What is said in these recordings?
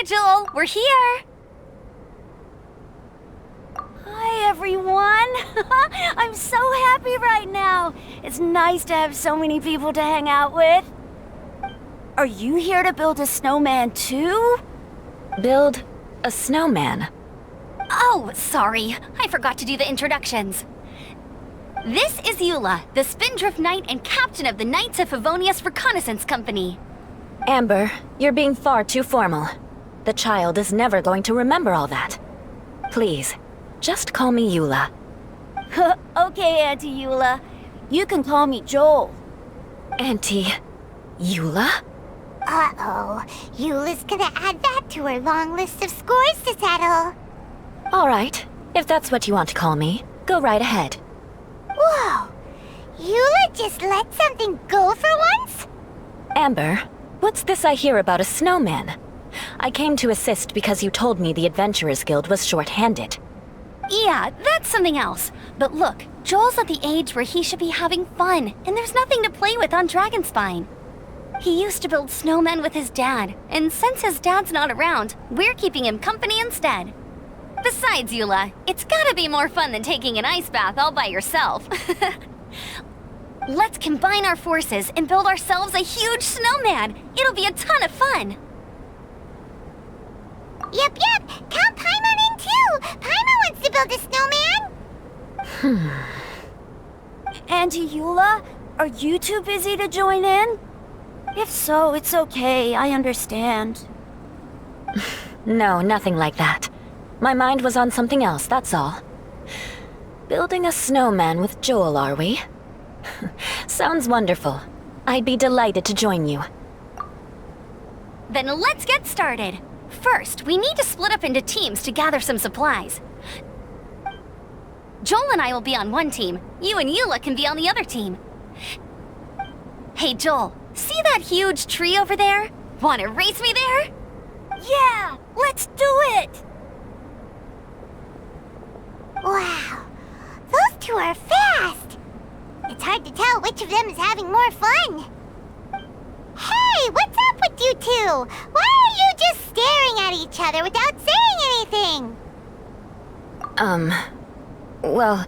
Joel, we're here! Hi, everyone! I'm so happy right now! It's nice to have so many people to hang out with. Are you here to build a snowman too? Build a snowman? Oh, sorry. I forgot to do the introductions. This is Eula, the Spindrift Knight and captain of the Knights of Favonius Reconnaissance Company. Amber, you're being far too formal. The child is never going to remember all that. Please, just call me Eula. Okay, Auntie Eula. You can call me Joel. Auntie Eula? Uh-oh. Eula's gonna add that to her long list of scores to settle. All right, if that's what you want to call me, go right ahead. Whoa! Eula just let something go for once? Amber, what's this I hear about a snowman? I came to assist because you told me the Adventurers Guild was short-handed. Yeah, that's something else. But look, Joel's at the age where he should be having fun, and there's nothing to play with on Dragonspine. He used to build snowmen with his dad, and since his dad's not around, we're keeping him company instead. Besides, Eula, it's gotta be more fun than taking an ice bath all by yourself. Let's combine our forces and build ourselves a huge snowman. It'll be a ton of fun. Yep. Count Paimon in too. Paimon wants to build a snowman. Auntie Eula, are you too busy to join in? If so, it's okay. I understand. No, nothing like that. My mind was on something else, that's all. Building a snowman with Joel, are we? Sounds wonderful. I'd be delighted to join you. Then let's get started. First, we need to split up into teams to gather some supplies. Joel and I will be on one team. You and Eula can be on the other team. Hey, Joel, see that huge tree over there? Wanna race me there? Yeah, let's do it! Wow. Those two are fast. It's hard to tell which of them is having more fun. Hey, what's up with you two? Why are you just staring at each other without saying anything? Well...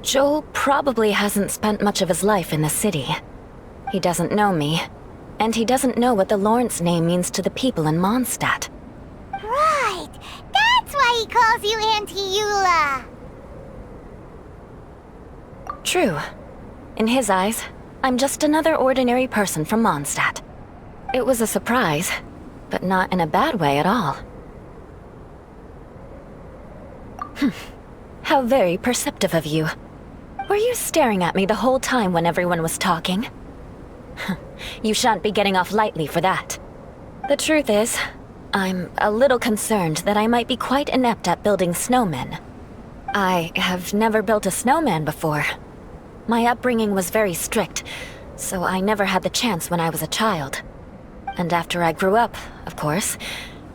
Joel probably hasn't spent much of his life in the city. He doesn't know me, and he doesn't know what the Lawrence name means to the people in Mondstadt. Right. That's why he calls you Auntie Eula. True. In his eyes, I'm just another ordinary person from Mondstadt. It was a surprise, but not in a bad way at all. How very perceptive of you. Were you staring at me the whole time when everyone was talking? You shan't be getting off lightly for that. The truth is, I'm a little concerned that I might be quite inept at building snowmen. I have never built a snowman before. My upbringing was very strict, so I never had the chance when I was a child. And after I grew up, of course,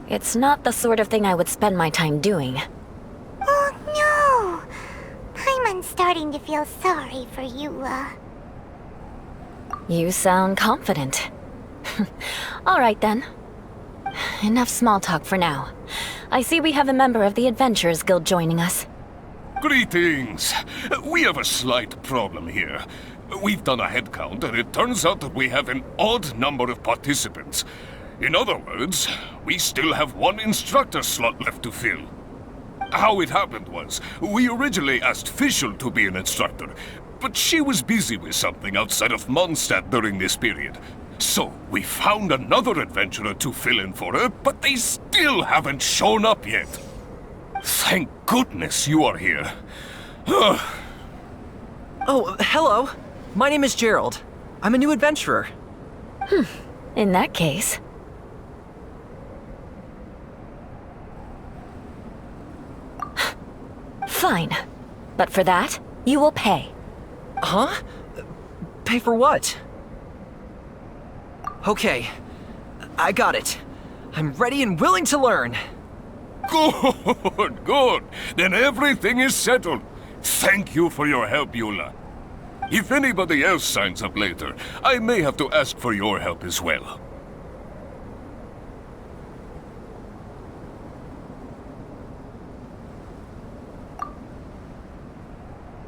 it's not the sort of thing I would spend my time doing. Oh no! Paimon's starting to feel sorry for Eula. You sound confident. All right then. Enough small talk for now. I see we have a member of the Adventurers Guild joining us. Greetings. We have a slight problem here. We've done a head count, and it turns out that we have an odd number of participants. In other words, we still have one instructor slot left to fill. How it happened was, we originally asked Fischl to be an instructor, but she was busy with something outside of Mondstadt during this period. So, we found another adventurer to fill in for her, but they still haven't shown up yet. Thank goodness you are here. Oh, hello. My name is Gerald. I'm a new adventurer. In that case... Fine. But for that, you will pay. Huh? Pay for what? Okay. I got it. I'm ready and willing to learn. Good. Then everything is settled. Thank you for your help, Eula. If anybody else signs up later, I may have to ask for your help as well.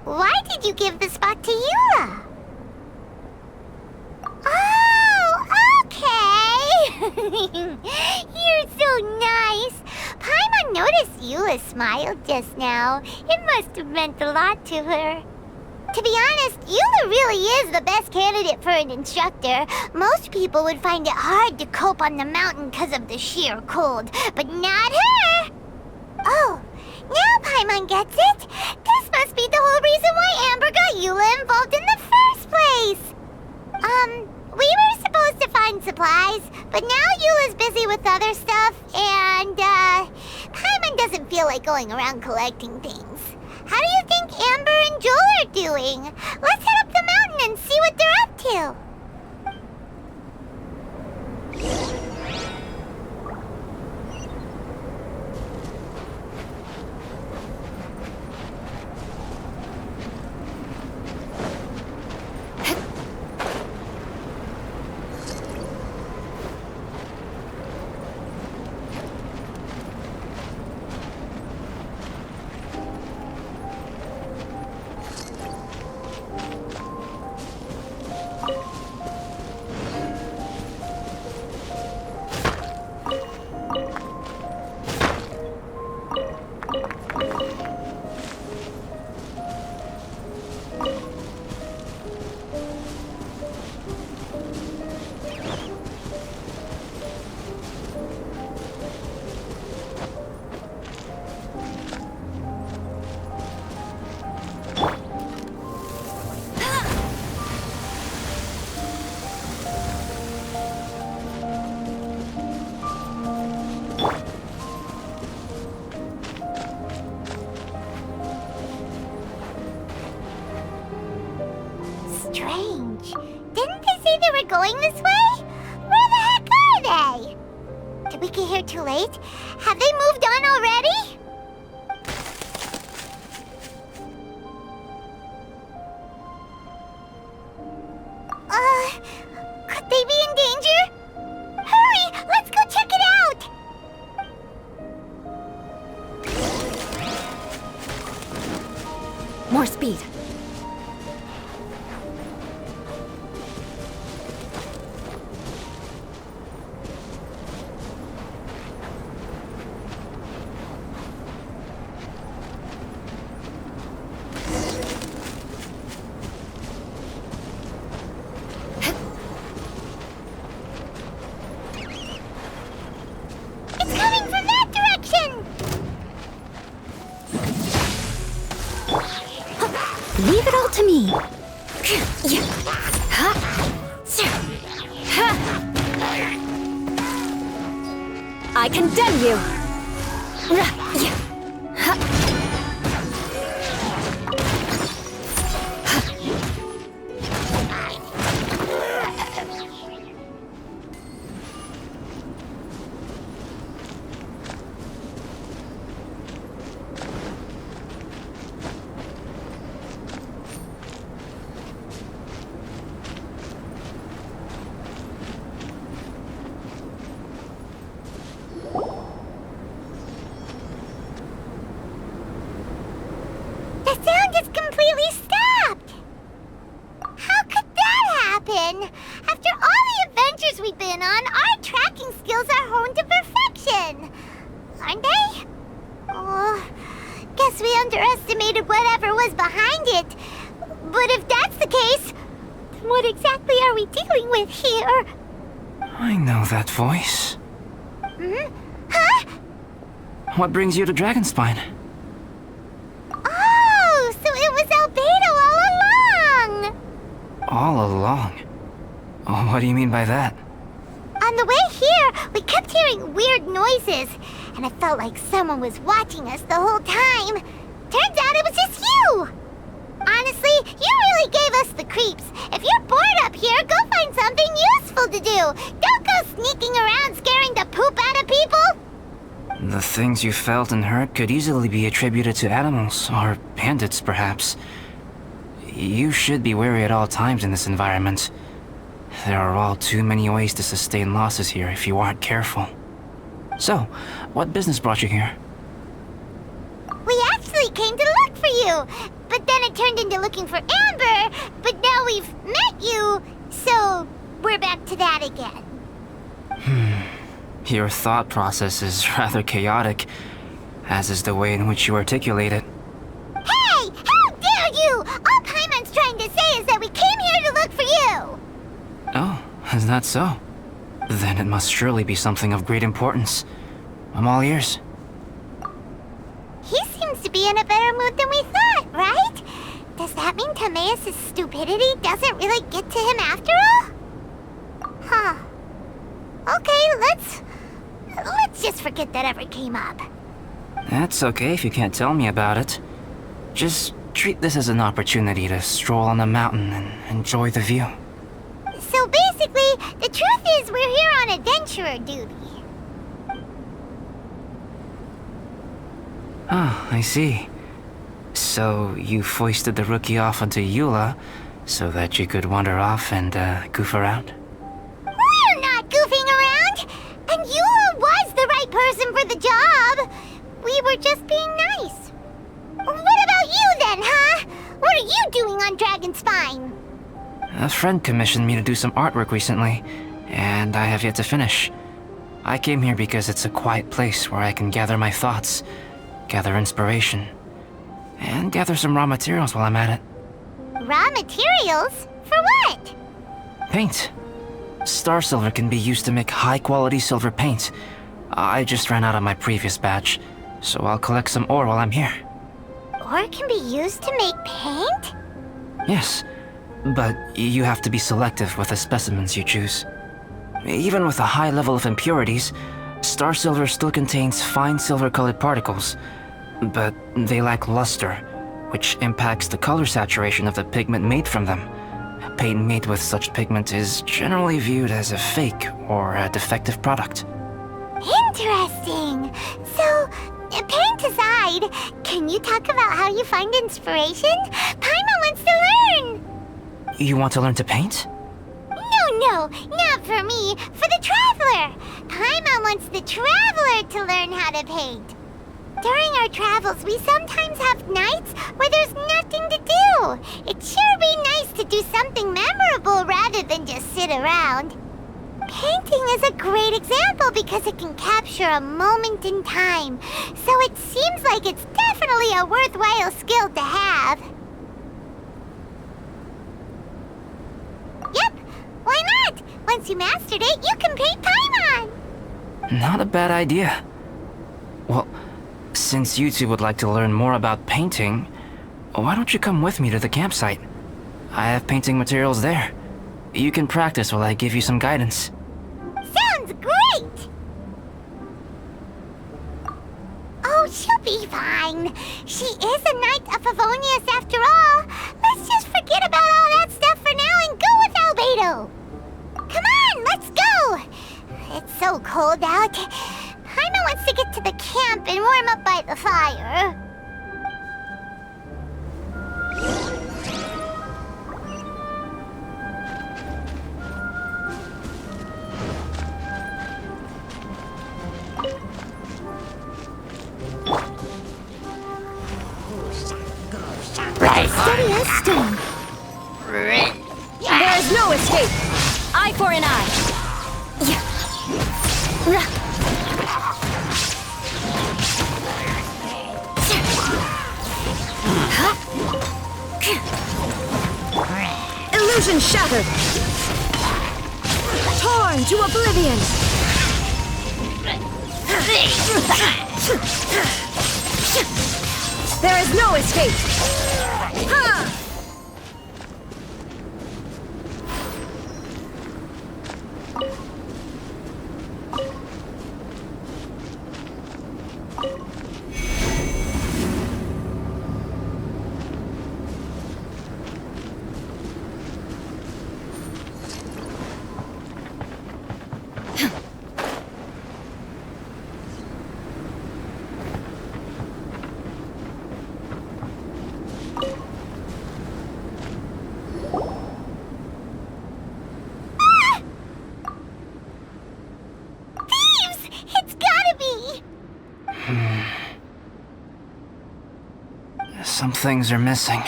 Why did you give the spot to Eula? Oh, okay! You're so nice. Paimon noticed Eula smiled just now. It must have meant a lot to her. To be honest, Eula really is the best candidate for an instructor. Most people would find it hard to cope on the mountain because of the sheer cold, but not her! Oh, now Paimon gets it. This must be the whole reason why Amber got Eula involved in the first place. We were supposed to find supplies, but now Eula's busy with other stuff, and, Paimon doesn't feel like going around collecting things. How do you think Amber and Joel are doing? Let's head up the mountain and see what they're up to. Strange. Didn't they say they were going this way? Where the heck are they? Did we get here too late? Have they moved on already? Could they be in danger? Hurry! Let's go check it out! More speed. It's coming from that direction! Leave it all to me. I condemn you! The sound just completely stopped! How could that happen? After all the adventures we've been on, our tracking skills are honed to perfection! Aren't they? Oh, guess we underestimated whatever was behind it. But if that's the case, then what exactly are we dealing with here? I know that voice. Hmm? Huh? What brings you to Dragonspine? Oh, so it was Albedo all along! All along? Oh, what do you mean by that? On the way here, we kept hearing weird noises, and it felt like someone was watching us the whole time. Turns out it was just you! Honestly, you really gave us the creeps. If you're bored up here, go find something useful to do. Don't go sneaking around scaring the poop out of people. The things you felt and heard could easily be attributed to animals, or bandits perhaps. You should be wary at all times in this environment. There are all too many ways to sustain losses here if you aren't careful. So, what business brought you here? We actually came to look for you, but but then it turned into looking for Amber, but now we've met you, so we're back to that again. Your thought process is rather chaotic, as is the way in which you articulate it. Hey! How dare you! All Paimon's trying to say is that we came here to look for you! Oh, is that so? Then it must surely be something of great importance. I'm all ears. He seems to be in a better mood than we thought, right? Does that mean Timaeus' stupidity doesn't really get to him after all? Huh. Okay, let's just forget that ever came up. That's okay if you can't tell me about it. Just treat this as an opportunity to stroll on the mountain and enjoy the view. So basically, the truth is we're here on adventurer duty. Ah, I see. So you foisted the rookie off onto Eula so that you could wander off and goof around? We're not goofing around! And Eula was the right person for the job! We were just being nice. What about you then, huh? What are you doing on Dragonspine? A friend commissioned me to do some artwork recently, and I have yet to finish. I came here because it's a quiet place where I can gather my thoughts, gather inspiration, and gather some raw materials while I'm at it. Raw materials? For what? Paint. Star silver can be used to make high-quality silver paint. I just ran out of my previous batch, so I'll collect some ore while I'm here. Ore can be used to make paint? Yes, but you have to be selective with the specimens you choose. Even with a high level of impurities, star silver still contains fine silver-colored particles, but they lack luster, which impacts the color saturation of the pigment made from them. Paint made with such pigment is generally viewed as a fake or a defective product. Interesting. So, paint aside, can you talk about how you find inspiration? Paimon wants to learn. You want to learn to paint? No, not for me. For the Traveler. Paimon wants the Traveler to learn how to paint. During our travels, we sometimes have nights where there's nothing to do. It'd sure be nice to do something memorable rather than just sit around. Painting is a great example because it can capture a moment in time, so it seems like it's definitely a worthwhile skill to have. Yep, why not? Once you mastered it, you can paint Paimon! Not a bad idea. Well, since you two would like to learn more about painting, why don't you come with me to the campsite? I have painting materials there. You can practice while I give you some guidance. Sounds great! Oh, she'll be fine. She is a Knight of Favonius after all. Let's just forget about all that stuff for now and go with Albedo. Come on, let's go! It's so cold out. Paimon wants to get to the camp and warm up by the fire. Steady as stone. There is no escape. Eye for an eye. Illusion shattered. Torn to oblivion. There is no escape. Ha! Some things are missing.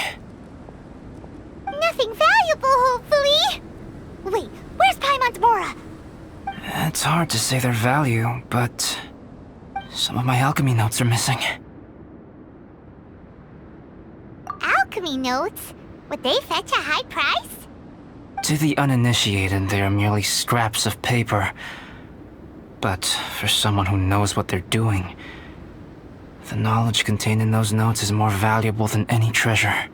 Nothing valuable, hopefully. Wait, where's Paimon's Bora? It's hard to say their value, but some of my alchemy notes are missing. Alchemy notes? Would they fetch a high price? To the uninitiated, they are merely scraps of paper. But for someone who knows what they're doing, the knowledge contained in those notes is more valuable than any treasure.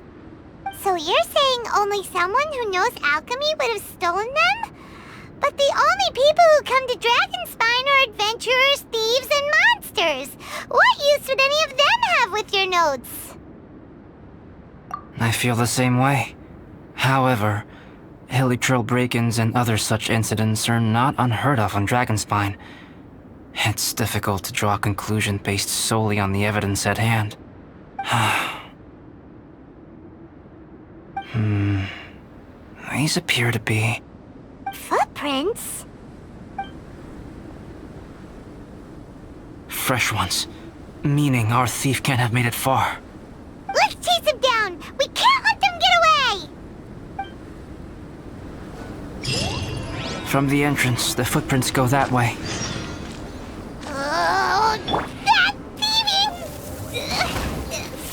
So you're saying only someone who knows alchemy would have stolen them? But the only people who come to Dragonspine are adventurers, thieves, and monsters. What use would any of them have with your notes? I feel the same way. However, hilly trail break-ins and other such incidents are not unheard of on Dragonspine. It's difficult to draw a conclusion based solely on the evidence at hand. These appear to be... Footprints? fresh ones. Meaning our thief can't have made it far. Let's chase him down! We can't let them get away! From the entrance, the footprints go that way. Oh, that thieving...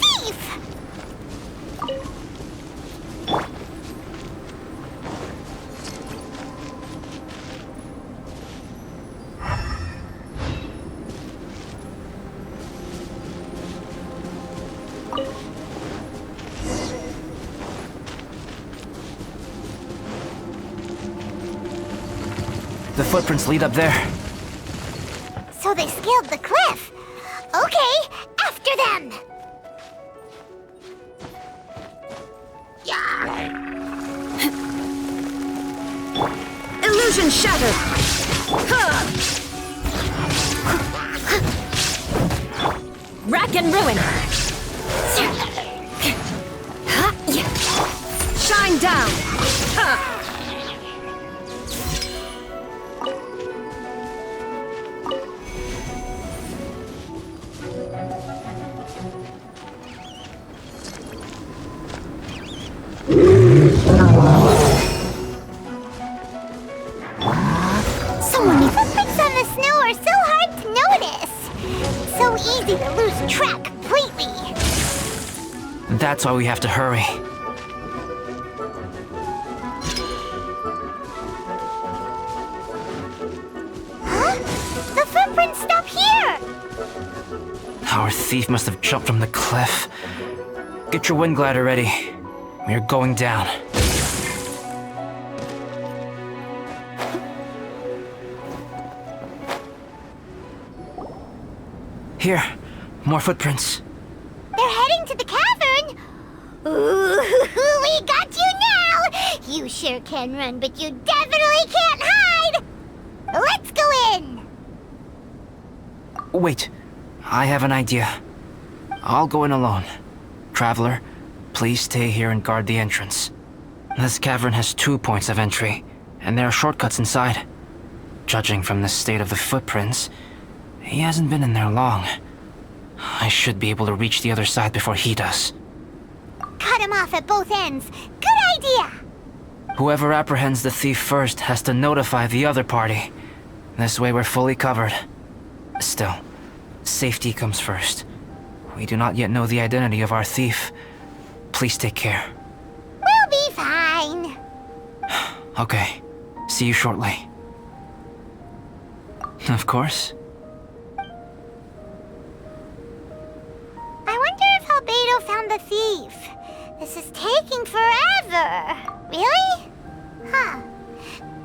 thief! The footprints lead up there. So they scaled the cliff. Okay, after them! Illusion shattered! Rack and ruin! Shine down! Footprints on the snow are so hard to notice. So easy to lose track completely. That's why we have to hurry. Huh? The footprints stop here! Our thief must have jumped from the cliff. Get your wind glider ready. We are going down. Here, more footprints. They're heading to the cavern. Ooh, we got you now! You sure can run, but you definitely can't hide! Let's go in! Wait, I have an idea. I'll go in alone. Traveler, please stay here and guard the entrance. This cavern has 2 points of entry, and there are shortcuts inside. Judging from the state of the footprints, he hasn't been in there long. I should be able to reach the other side before he does. Cut him off at both ends. Good idea! Whoever apprehends the thief first has to notify the other party. This way we're fully covered. Still, safety comes first. We do not yet know the identity of our thief. Please take care. We'll be fine. Okay, see you shortly. Of course. I wonder if Albedo found the thief. This is taking forever. Really? Huh.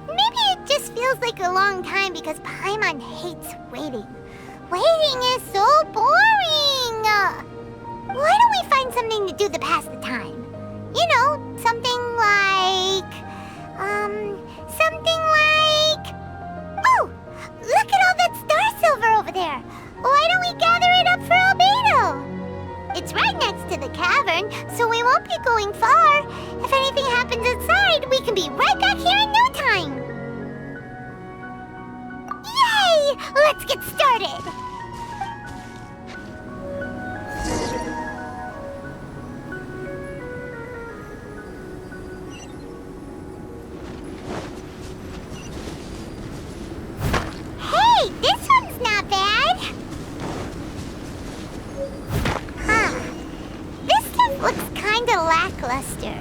Maybe it just feels like a long time because Paimon hates waiting. Waiting is so boring! Why don't we find something to do to pass the time? You know, something like... Oh! Look at all that star silver over there! Why don't we gather it up for Albedo? It's right next to the cavern, so we won't be going far. If anything happens inside, we can be right back here in no time. Yay! Let's get started! looks kinda lackluster.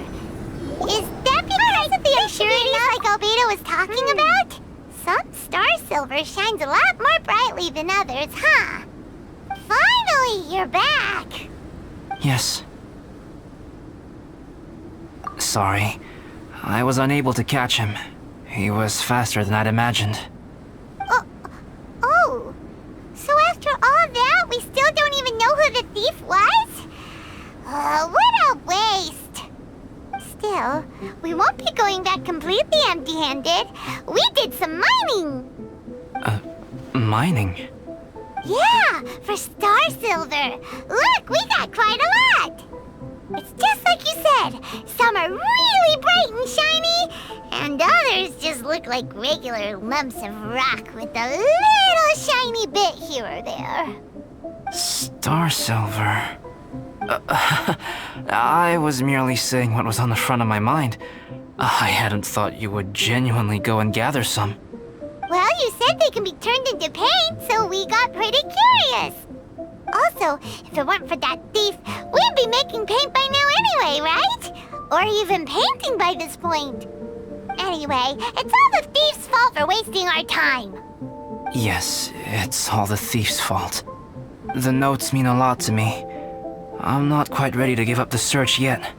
Is that because of the impurities like Albedo was talking about? Some star silver shines a lot more brightly than others, huh? Finally, you're back! Yes. Sorry. I was unable to catch him. He was faster than I'd imagined. Oh, so after all that, we still don't even know who the thief was? What a waste! Still, we won't be going back completely empty-handed. We did some mining! Mining? Yeah, for star silver. Look, we got quite a lot! It's just like you said. Some are really bright and shiny, and others just look like regular lumps of rock with a little shiny bit here or there. Star silver. I was merely saying what was on the front of my mind. I hadn't thought you would genuinely go and gather some. Well, you said they can be turned into paint, so we got pretty curious. Also, if it weren't for that thief, we'd be making paint by now anyway, right? Or even painting by this point. Anyway, it's all the thief's fault for wasting our time. Yes, it's all the thief's fault. The notes mean a lot to me. I'm not quite ready to give up the search yet.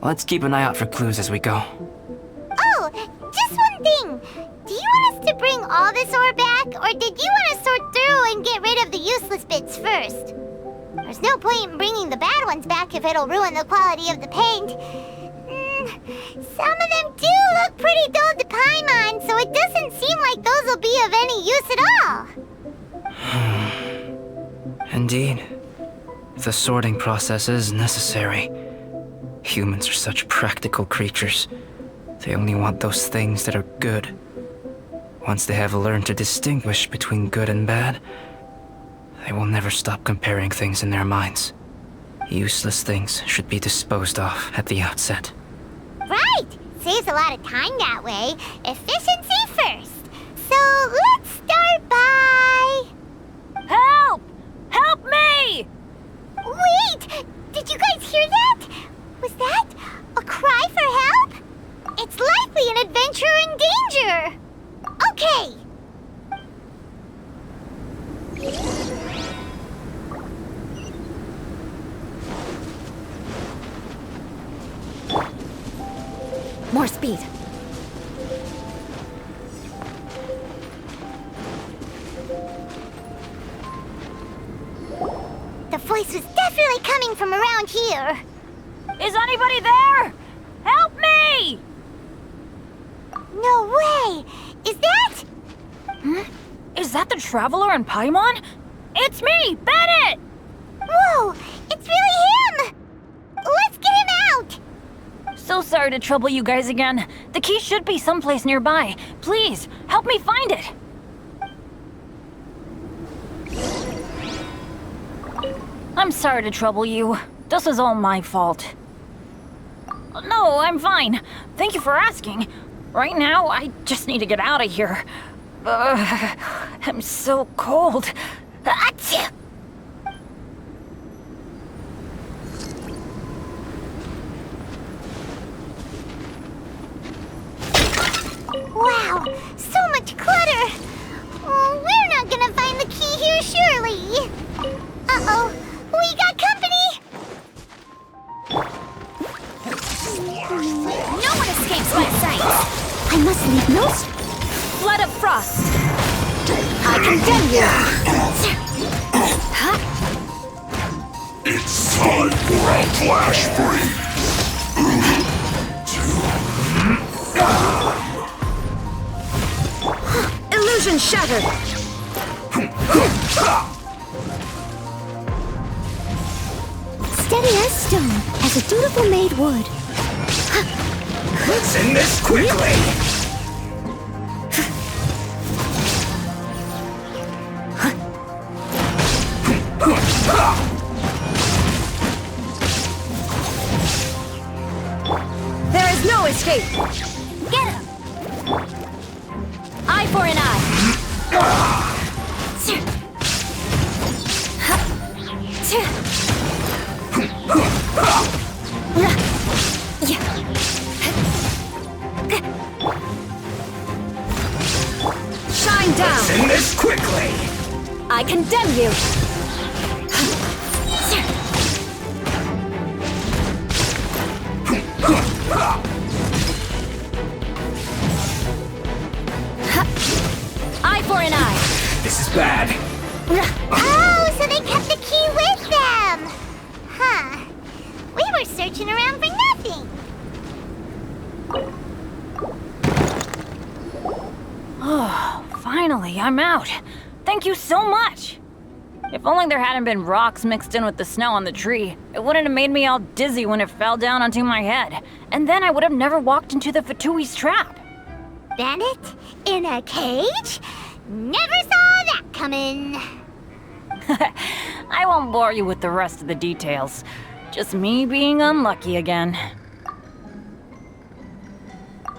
Let's keep an eye out for clues as we go. Oh, just one thing. Do you want us to bring all this ore back, or did you want to sort through and get rid of the useless bits first? There's no point in bringing the bad ones back if it'll ruin the quality of the paint. Some of them do look pretty dull to Paimon, so it doesn't seem like those will be of any use at all. Indeed. The sorting process is necessary. Humans are such practical creatures. They only want those things that are good. Once they have learned to distinguish between good and bad, they will never stop comparing things in their minds. Useless things should be disposed of at the outset. Right! Saves a lot of time that way. Efficiency first. So let's start by... Help! Help me! Wait! Did you guys hear that? Was that a cry for help? It's likely an adventurer in danger. Okay. More speed. The voice was definitely coming from around here. Is anybody there? Help me! No way! Is that... Is that the Traveler in Paimon? It's me, Bennett! Whoa! It's really him! Let's get him out! So sorry to trouble you guys again. The key should be someplace nearby. Please, help me find it. I'm sorry to trouble you. This is all my fault. No, I'm fine. Thank you for asking. Right now, I just need to get out of here. I'm so cold. Achoo! Wow! So much clutter! Oh, we're not gonna find the key here, surely! Uh-oh! We got company! No one escapes my sight! I must leave no Flood of Frost! I condemn you! It's time for a flash freeze! Illusion shattered! Steady as stone, as a dutiful maid would. Let's end this quickly! There is no escape! Get him! Eye for an eye! Shine down! Let's end this quickly! I condemn you! Eye for an eye! This is bad. Oh, so they kept the key with them! Huh. We were searching around for nothing. Oh, finally, I'm out. Thank you so much. If only there hadn't been rocks mixed in with the snow on the tree, it wouldn't have made me all dizzy when it fell down onto my head. And then I would have never walked into the Fatui's trap. Bandit? In a cage? Never saw that coming. I won't bore you with the rest of the details. Just me being unlucky again.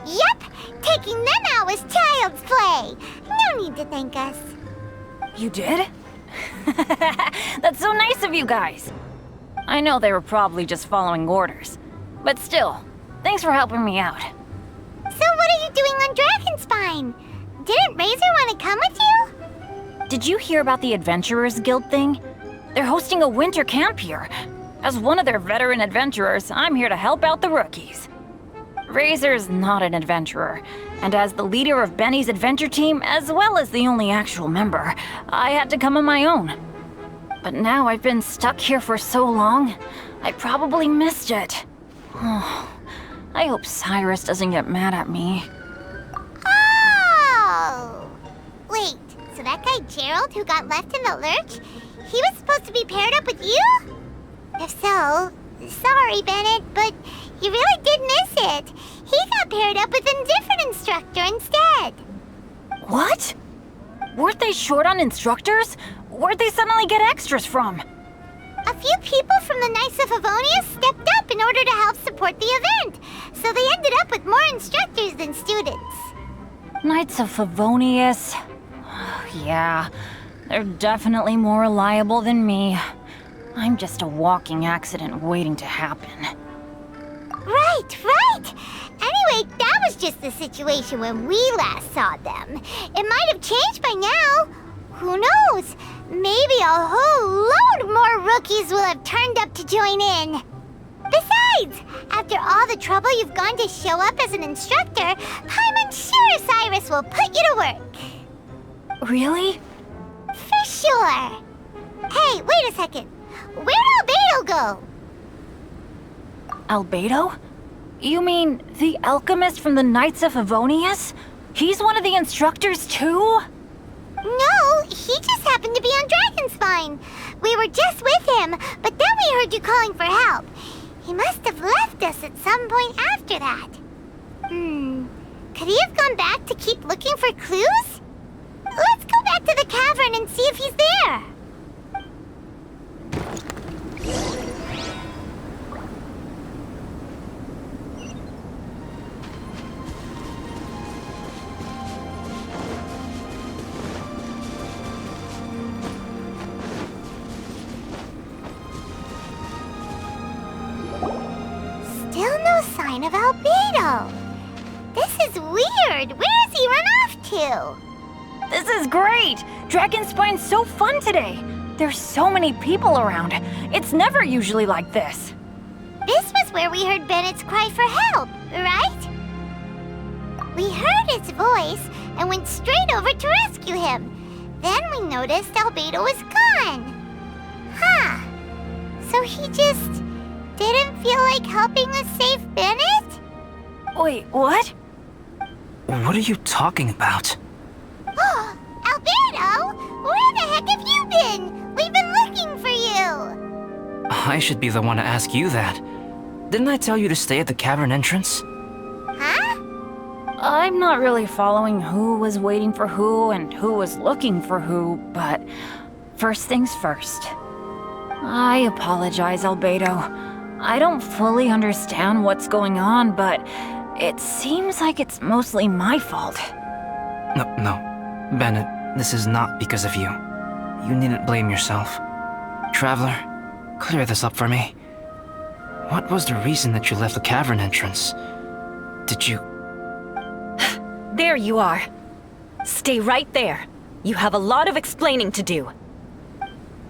Yep, taking them out was child's play. No need to thank us. You did? That's so nice of you guys. I know they were probably just following orders. But still, thanks for helping me out. So what are you doing on Dragonspine? Didn't Razor want to come with you? Did you hear about the Adventurers Guild thing? They're hosting a winter camp here. As one of their veteran adventurers, I'm here to help out the rookies. Razor's not an adventurer, and as the leader of Benny's adventure team, as well as the only actual member, I had to come on my own. But now I've been stuck here for so long, I probably missed it. Oh, I hope Cyrus doesn't get mad at me. Oh! Wait, so that guy Gerald who got left in the lurch, he was supposed to be paired up with you? If so, sorry, Bennett, but you really did miss it. He got paired up with a different instructor instead. What? Weren't they short on instructors? Where'd they suddenly get extras from? A few people from the Knights of Avonia stepped up in order to help support the event, so they ended up with more instructors than students. Knights of Favonius. Yeah, they're definitely more reliable than me. I'm just a walking accident waiting to happen. Right. Anyway, that was just the situation when we last saw them. It might have changed by now. Who knows? Maybe a whole load more rookies will have turned up to join in. Besides, after all the trouble you've gone to show up as an instructor, I'm sure Cyrus will put you to work. Really? For sure. Hey, wait a second. Where'd Albedo go? Albedo? You mean the alchemist from the Knights of Favonius? He's one of the instructors too? No, he just happened to be on Dragonspine. We were just with him, but then we heard you calling for help. He must have left us at some point after that. Could he have gone back to keep looking for clues? Let's go back to the cavern and see if he's there. Still no sign of Albedo. This is weird. Where has he run off to? This is great! Dragonspine's so fun today! There's so many people around. It's never usually like this. This was where we heard Bennett's cry for help, right? We heard its voice and went straight over to rescue him. Then we noticed Albedo was gone. Huh. So he just didn't feel like helping us save Bennett? Wait, what? What are you talking about? Oh, Albedo! Where the heck have you been? We've been looking for you! I should be the one to ask you that. Didn't I tell you to stay at the cavern entrance? Huh? I'm not really following who was waiting for who and who was looking for who, but first things first. I apologize, Albedo. I don't fully understand what's going on, but it seems like it's mostly my fault. No. Bennett, this is not because of you. You needn't blame yourself. Traveler, clear this up for me. What was the reason that you left the cavern entrance? Did you... There you are. Stay right there. You have a lot of explaining to do.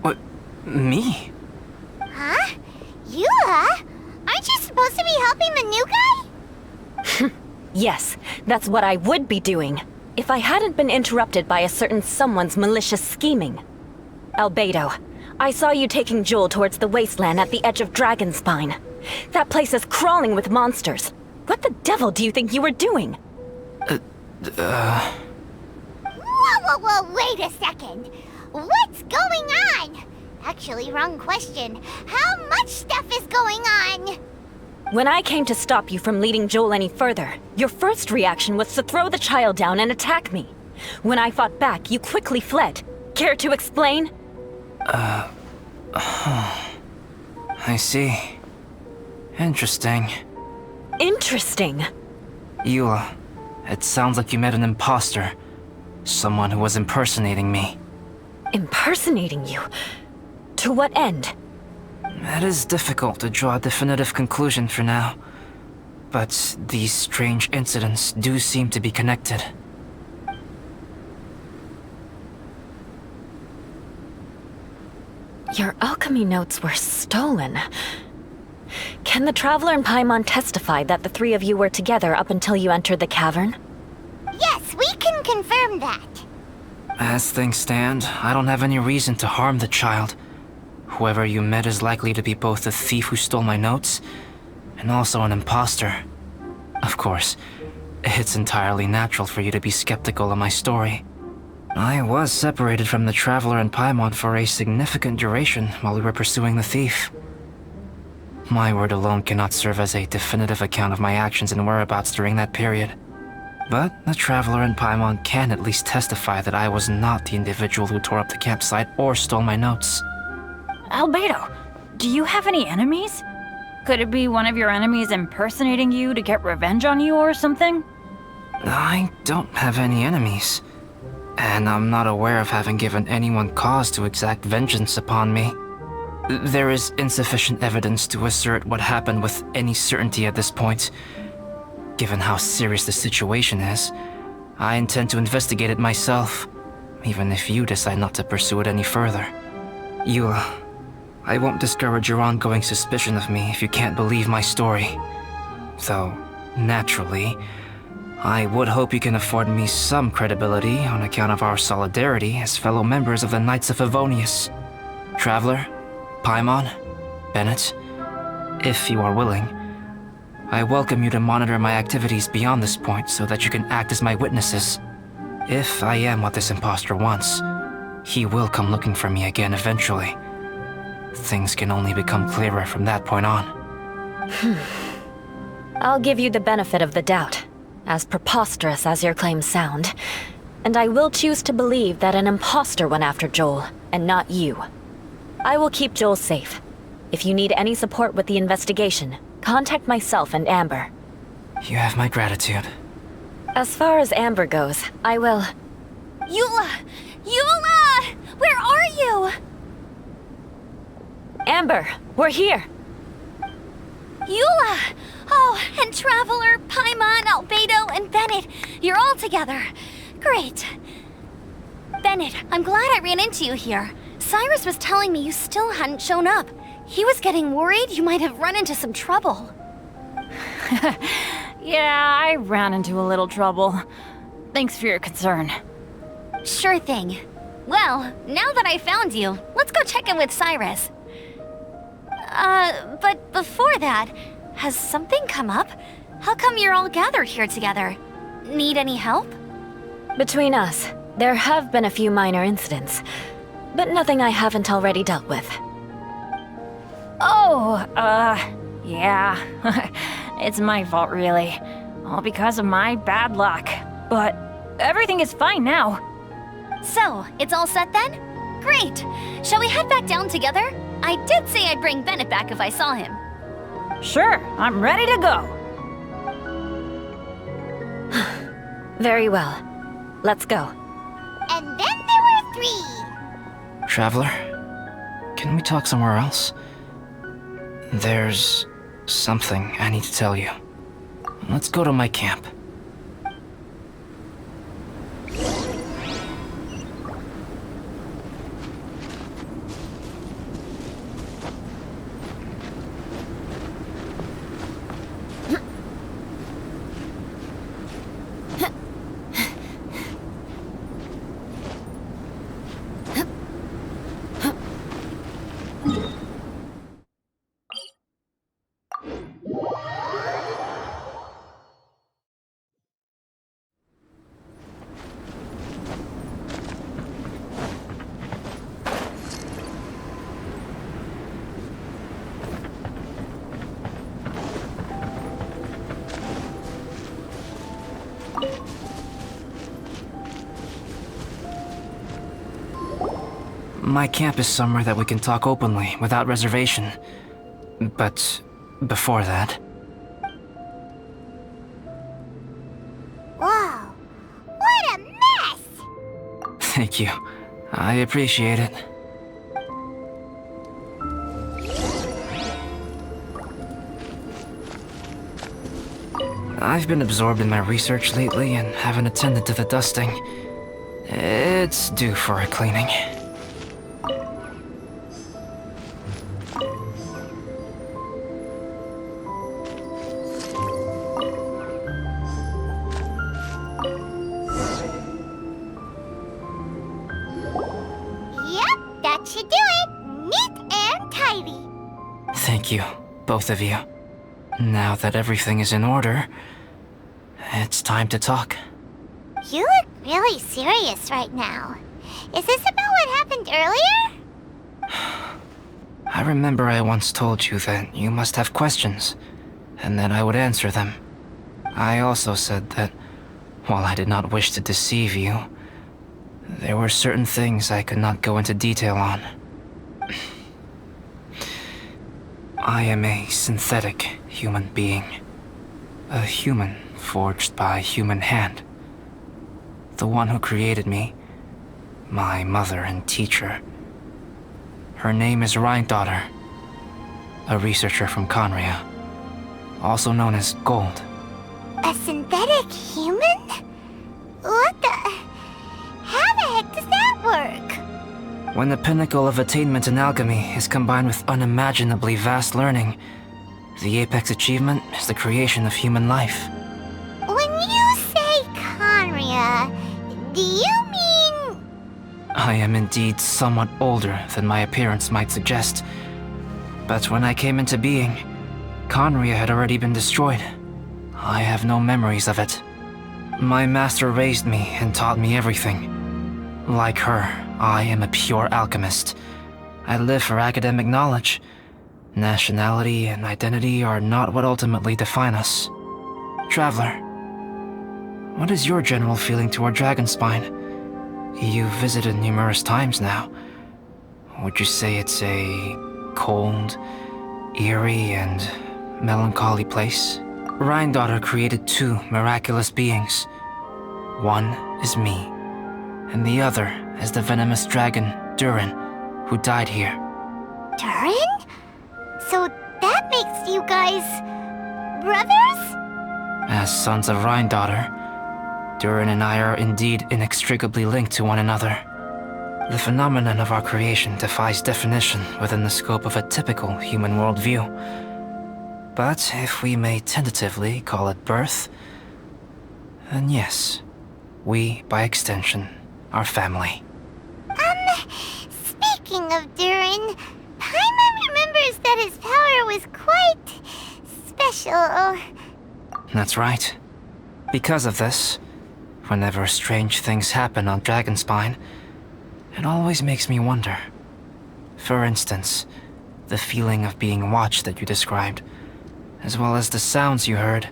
What? Me? Huh? Eula? Aren't you supposed to be helping the new guy? Yes, that's what I would be doing, if I hadn't been interrupted by a certain someone's malicious scheming. Albedo, I saw you taking Joel towards the wasteland at the edge of Dragonspine. That place is crawling with monsters. What the devil do you think you were doing? Whoa, wait a second. What's going on? Actually, wrong question. How much stuff is going on? When I came to stop you from leading Joel any further, your first reaction was to throw the child down and attack me. When I fought back, you quickly fled. Care to explain? I see. Interesting. Interesting. Eula, it sounds like you met an imposter. Someone who was impersonating me. Impersonating you? To what end? It is difficult to draw a definitive conclusion for now. But these strange incidents do seem to be connected. Your alchemy notes were stolen. Can the Traveler and Paimon testify that the three of you were together up until you entered the cavern? Yes, we can confirm that. As things stand, I don't have any reason to harm the child. Whoever you met is likely to be both the thief who stole my notes, and also an imposter. Of course, it's entirely natural for you to be skeptical of my story. I was separated from the Traveler and Paimon for a significant duration while we were pursuing the thief. My word alone cannot serve as a definitive account of my actions and whereabouts during that period. But the Traveler and Paimon can at least testify that I was not the individual who tore up the campsite or stole my notes. Albedo, do you have any enemies? Could it be one of your enemies impersonating you to get revenge on you or something? I don't have any enemies. And I'm not aware of having given anyone cause to exact vengeance upon me. There is insufficient evidence to assert what happened with any certainty at this point. Given how serious the situation is, I intend to investigate it myself, even if you decide not to pursue it any further. Eula, I won't discourage your ongoing suspicion of me if you can't believe my story. Though, naturally, I would hope you can afford me some credibility on account of our solidarity as fellow members of the Knights of Favonius. Traveler, Paimon, Bennett, if you are willing, I welcome you to monitor my activities beyond this point so that you can act as my witnesses. If I am what this imposter wants, he will come looking for me again eventually. Things can only become clearer from that point on. I'll give you the benefit of the doubt, as preposterous as your claims sound. And I will choose to believe that an imposter went after Joel, and not you. I will keep Joel safe. If you need any support with the investigation, contact myself and Amber. You have my gratitude. As far as Amber goes, I will... Eula! Eula! Where are you? Amber, we're here! Eula! Oh, and Traveler, Paimon, Albedo, and Bennett. You're all together. Great. Bennett, I'm glad I ran into you here. Cyrus was telling me you still hadn't shown up. He was getting worried you might have run into some trouble. Yeah, I ran into a little trouble. Thanks for your concern. Sure thing. Well, now that I found you, let's go check in with Cyrus. But before that, has something come up? How come you're all gathered here together? Need any help? Between us, there have been a few minor incidents, but nothing I haven't already dealt with. Oh, yeah. It's my fault, really. All because of my bad luck. But everything is fine now. So, it's all set then? Great! Shall we head back down together? I did say I'd bring Bennett back if I saw him. Sure, I'm ready to go. Very well. Let's go. And then there were 3. Traveler, can we talk somewhere else? There's something I need to tell you. Let's go to my camp. My camp is somewhere that we can talk openly, without reservation. But before that... Whoa! What a mess! Thank you. I appreciate it. I've been absorbed in my research lately and haven't attended to the dusting. It's due for a cleaning. Yep, that should do it. Neat and tidy. Thank you, both of you. Now that everything is in order, it's time to talk. You look really serious right now. Is this about what happened earlier? I remember I once told you that you must have questions, and that I would answer them. I also said that, while I did not wish to deceive you, there were certain things I could not go into detail on. I am a synthetic human being. A human forged by human hand. The one who created me, my mother and teacher. Her name is Rhine-daughter, a researcher from Conria, also known as Gold. A synthetic human? What the... How the heck does that work? When the pinnacle of attainment in alchemy is combined with unimaginably vast learning, the apex achievement is the creation of human life. When you say Conria, do you mean... I am indeed somewhat older than my appearance might suggest. But when I came into being, Conria had already been destroyed. I have no memories of it. My master raised me and taught me everything. Like her, I am a pure alchemist. I live for academic knowledge. Nationality and identity are not what ultimately define us. Traveler, what is your general feeling toward Dragonspine? You've visited numerous times now. Would you say it's a cold, eerie, and melancholy place? Rhine-daughter created two miraculous beings. One is me, and the other is the venomous dragon, Durin, who died here. Durin? So that makes you guys... brothers? As sons of Rhine-daughter, Durin and I are indeed inextricably linked to one another. The phenomenon of our creation defies definition within the scope of a typical human worldview. But if we may tentatively call it birth, then yes, we, by extension, are family. Speaking of Durin, Paimon remembers that his power was quite... special. That's right. Because of this, whenever strange things happen on Dragonspine, it always makes me wonder. For instance, the feeling of being watched that you described, as well as the sounds you heard,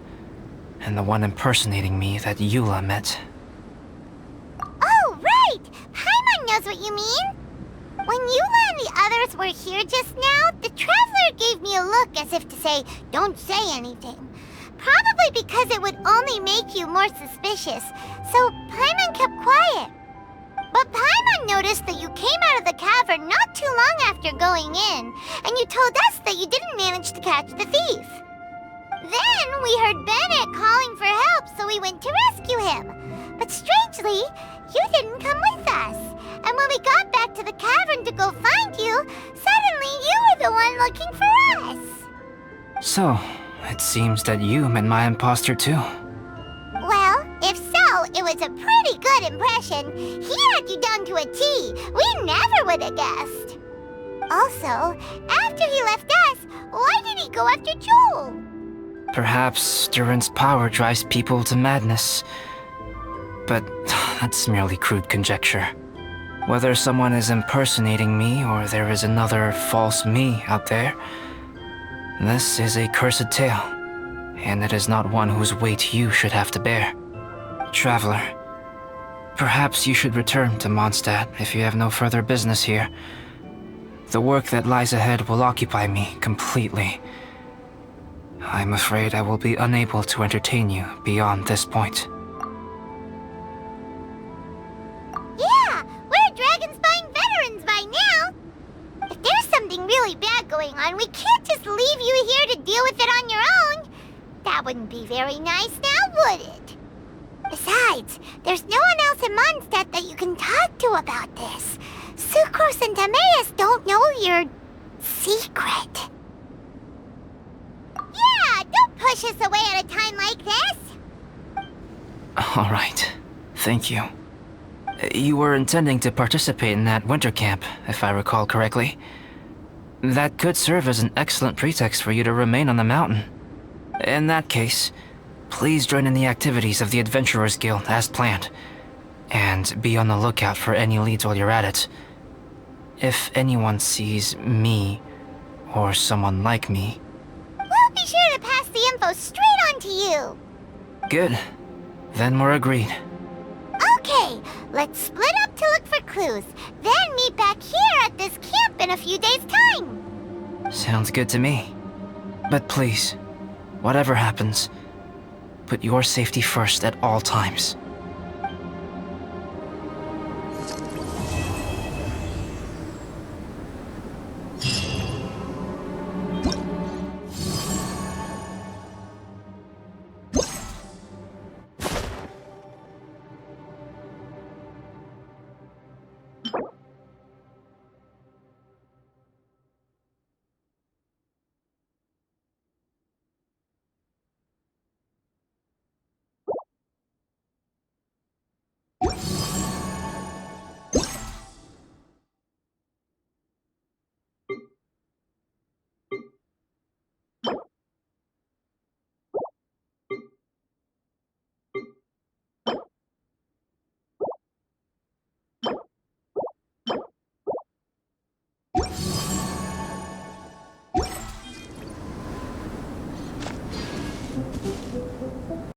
and the one impersonating me that Eula met. Oh, right! Paimon knows what you mean! When Eula and the others were here just now, the Traveler gave me a look as if to say, don't say anything. Probably because it would only make you more suspicious, so Paimon kept quiet. But Paimon noticed that you came out of the cavern not too long after going in, and you told us that you didn't manage to catch the thief. Then we heard Bennett calling for help, so we went to rescue him. But strangely, you didn't come with us. And when we got back to the cavern to go find you, suddenly you were the one looking for us. So, it seems that you met my imposter too. Well, if so, it was a pretty good impression. He had you down to a T. We never would have guessed. Also, after he left us, why did he go after Joel? Perhaps Durin's power drives people to madness. But that's merely crude conjecture. Whether someone is impersonating me or there is another false me out there, this is a cursed tale, and it is not one whose weight you should have to bear. Traveler, perhaps you should return to Mondstadt if you have no further business here. The work that lies ahead will occupy me completely. I'm afraid I will be unable to entertain you beyond this point. Yeah, we're Dragonspine veterans by now. If there's something really bad going on, we can't just leave you here to deal with it on your own. That wouldn't be very nice now, would it? Besides, there's no one else in Mondstadt that you can talk to about this. Sucrose and Timaeus don't know your secret. Yeah, don't push us away at a time like this. All right, thank you. You were intending to participate in that winter camp, if I recall correctly. That could serve as an excellent pretext for you to remain on the mountain. In that case, please join in the activities of the Adventurers Guild as planned, and be on the lookout for any leads while you're at it. If anyone sees me, or someone like me... We'll be sure to pass the info straight on to you. Good. Then we're agreed. Okay, let's split up to look for clues, then meet back here at this camp in a few days' time. Sounds good to me. But please, whatever happens, put your safety first at all times.